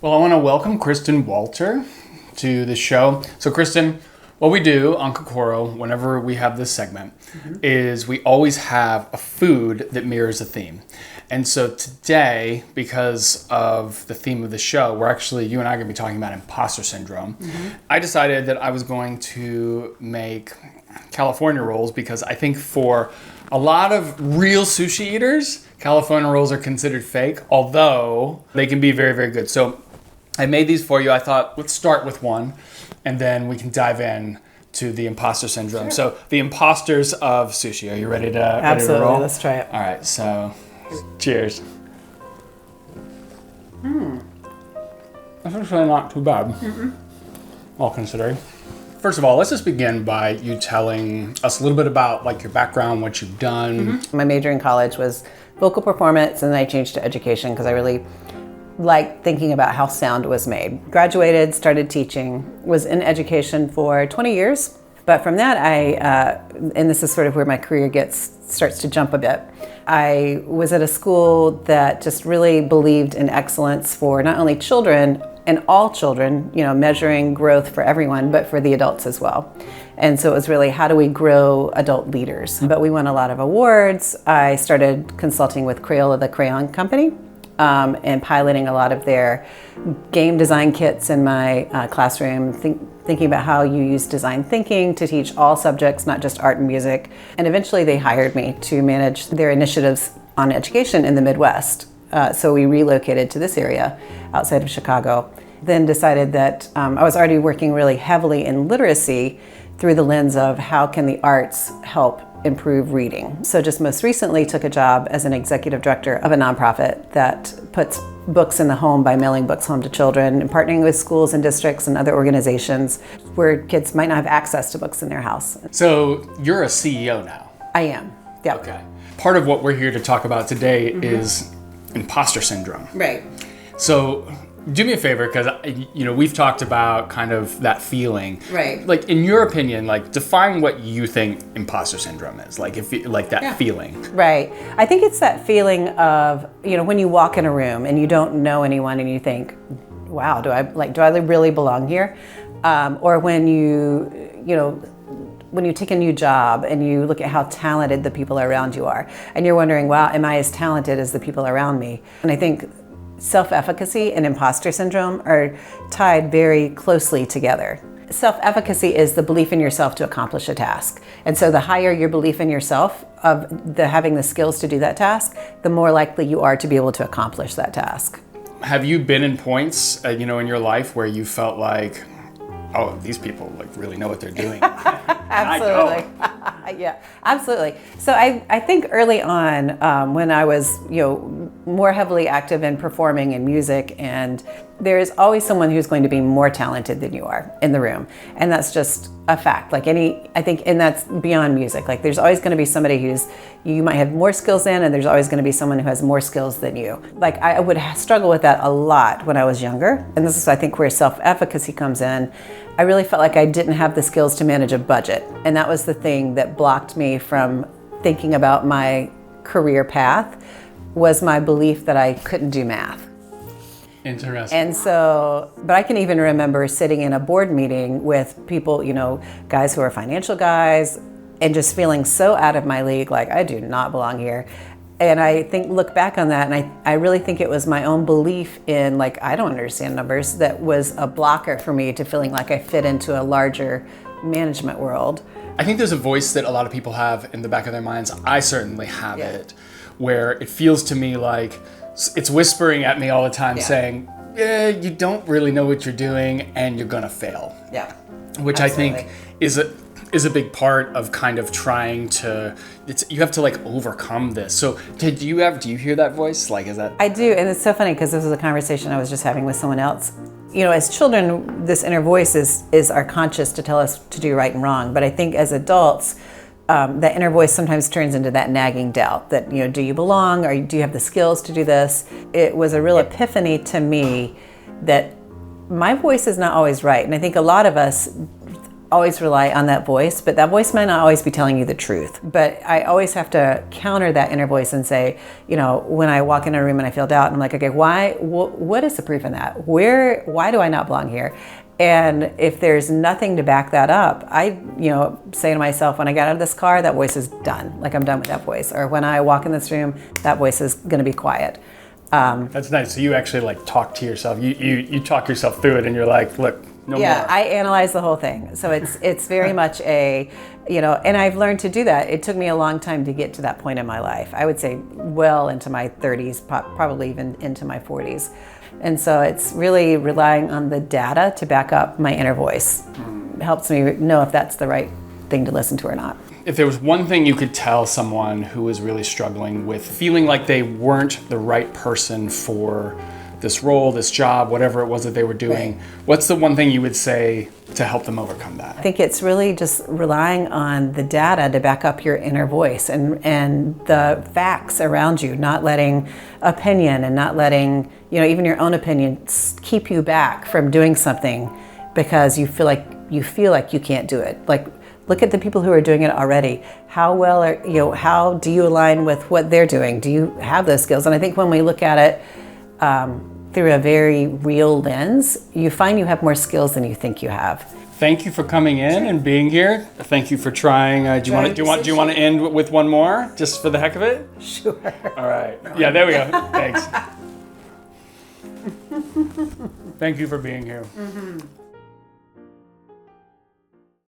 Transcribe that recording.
Well, I want to welcome Kristen Walter to the show. So Kristen, what we do on Kokoro, whenever we have this segment, is we always have a food that mirrors a theme. And so today, because of the theme of the show, you and I are going to be talking about imposter syndrome. I decided that I was going to make California rolls because I think for a lot of real sushi eaters, California rolls are considered fake, although they can be very, very good. So I made these for you. I thought, let's start with one, and then we can dive in to the imposter syndrome. Sure. So the imposters of sushi. Are you ready to Absolutely. Ready to roll? Let's try it. All right, so cheers. That's actually not too bad, all considering. First of all, let's just begin by you telling us a little bit about your background, what you've done. My major in college was vocal performance, and then I changed to education because I really liked thinking about how sound was made. Graduated, started teaching, was in education for 20 years. But from that, and this is sort of where my career starts to jump a bit. I was at a school that just really believed in excellence for not only children and all children, measuring growth for everyone, but for the adults as well. And so it was really, how do we grow adult leaders? But we won a lot of awards. I started consulting with Crayola, the crayon company, and piloting a lot of their game design kits in my classroom, thinking about how you use design thinking to teach all subjects, not just art and music. And eventually they hired me to manage their initiatives on education in the Midwest. So we relocated to this area outside of Chicago. Then decided that I was already working really heavily in literacy through the lens of how can the arts help improve reading. So just most recently took a job as an executive director of a nonprofit that puts books in the home by mailing books home to children and partnering with schools and districts and other organizations where kids might not have access to books in their house. So you're a CEO now. I am, yeah. Okay. Part of what we're here to talk about today is imposter syndrome. Right. So do me a favor, because we've talked about kind of that feeling. Right. In your opinion, define what you think imposter syndrome is. Feeling. Right. I think it's that feeling of when you walk in a room and you don't know anyone and you think, wow, do I really belong here? Or when you take a new job and you look at how talented the people around you are, and you're wondering, wow, am I as talented as the people around me? And I think self-efficacy and imposter syndrome are tied very closely together. Self-efficacy is the belief in yourself to accomplish a task. And so the higher your belief in yourself of having the skills to do that task, the more likely you are to be able to accomplish that task. Have you been in points, in your life where you felt like, oh, these people really know what they're doing? Absolutely. Yeah, absolutely. So I think early on, when I was, more heavily active in performing in music, and there is always someone who's going to be more talented than you are in the room. And that's just a fact. And that's beyond music. There's always going to be somebody you might have more skills than, and there's always going to be someone who has more skills than you. I would struggle with that a lot when I was younger. And this is, I think, where self-efficacy comes in. I really felt like I didn't have the skills to manage a budget. And that was the thing that blocked me from thinking about my career path, was my belief that I couldn't do math. Interesting. And so, but I can even remember sitting in a board meeting with people, guys who are financial guys, and just feeling so out of my league, I do not belong here. And I look back on that, and I really think it was my own belief in, I don't understand numbers, that was a blocker for me to feeling like I fit into a larger management world. I think there's a voice that a lot of people have in the back of their minds. I certainly have it, where it feels to me like it's whispering at me all the time saying, you don't really know what you're doing and you're gonna fail. Yeah. Which absolutely. I think is a big part of kind of trying to, you have to overcome this. So do you hear that voice? Is that? I do, and it's so funny because this was a conversation I was just having with someone else. As children, this inner voice is our conscious to tell us to do right and wrong. But I think as adults, that inner voice sometimes turns into that nagging doubt that, do you belong, or do you have the skills to do this? It was a real epiphany to me that my voice is not always right. And I think a lot of us always rely on that voice, but that voice might not always be telling you the truth. But I always have to counter that inner voice and say, when I walk in a room and I feel doubt, I'm like, okay, what is the proof in that? Why do I not belong here? And if there's nothing to back that up, I, say to myself, when I get out of this car, that voice is done. Like, I'm done with that voice. Or when I walk in this room, that voice is going to be quiet. That's nice. So you actually like talk to yourself. You talk yourself through it, and you're like, look, no more. I analyze the whole thing. So it's very much and I've learned to do that. It took me a long time to get to that point in my life. I would say well into my 30s, probably even into my 40s. And so it's really relying on the data to back up my inner voice. It helps me know if that's the right thing to listen to or not. If there was one thing you could tell someone who was really struggling with feeling like they weren't the right person for this role, this job, whatever it was that they were doing, what's the one thing you would say to help them overcome that? I think it's really just relying on the data to back up your inner voice and the facts around you, not letting opinion and not letting, even your own opinion keep you back from doing something because you feel like you can't do it. Like, look at the people who are doing it already. How well how do you align with what they're doing? Do you have those skills? And I think when we look at it through a very real lens, you find you have more skills than you think you have. Thank you for coming in and being here. Thank you for trying. Do you want to end with one more, just for the heck of it? Sure. All right. Yeah, there we go. Thanks. Thank you for being here.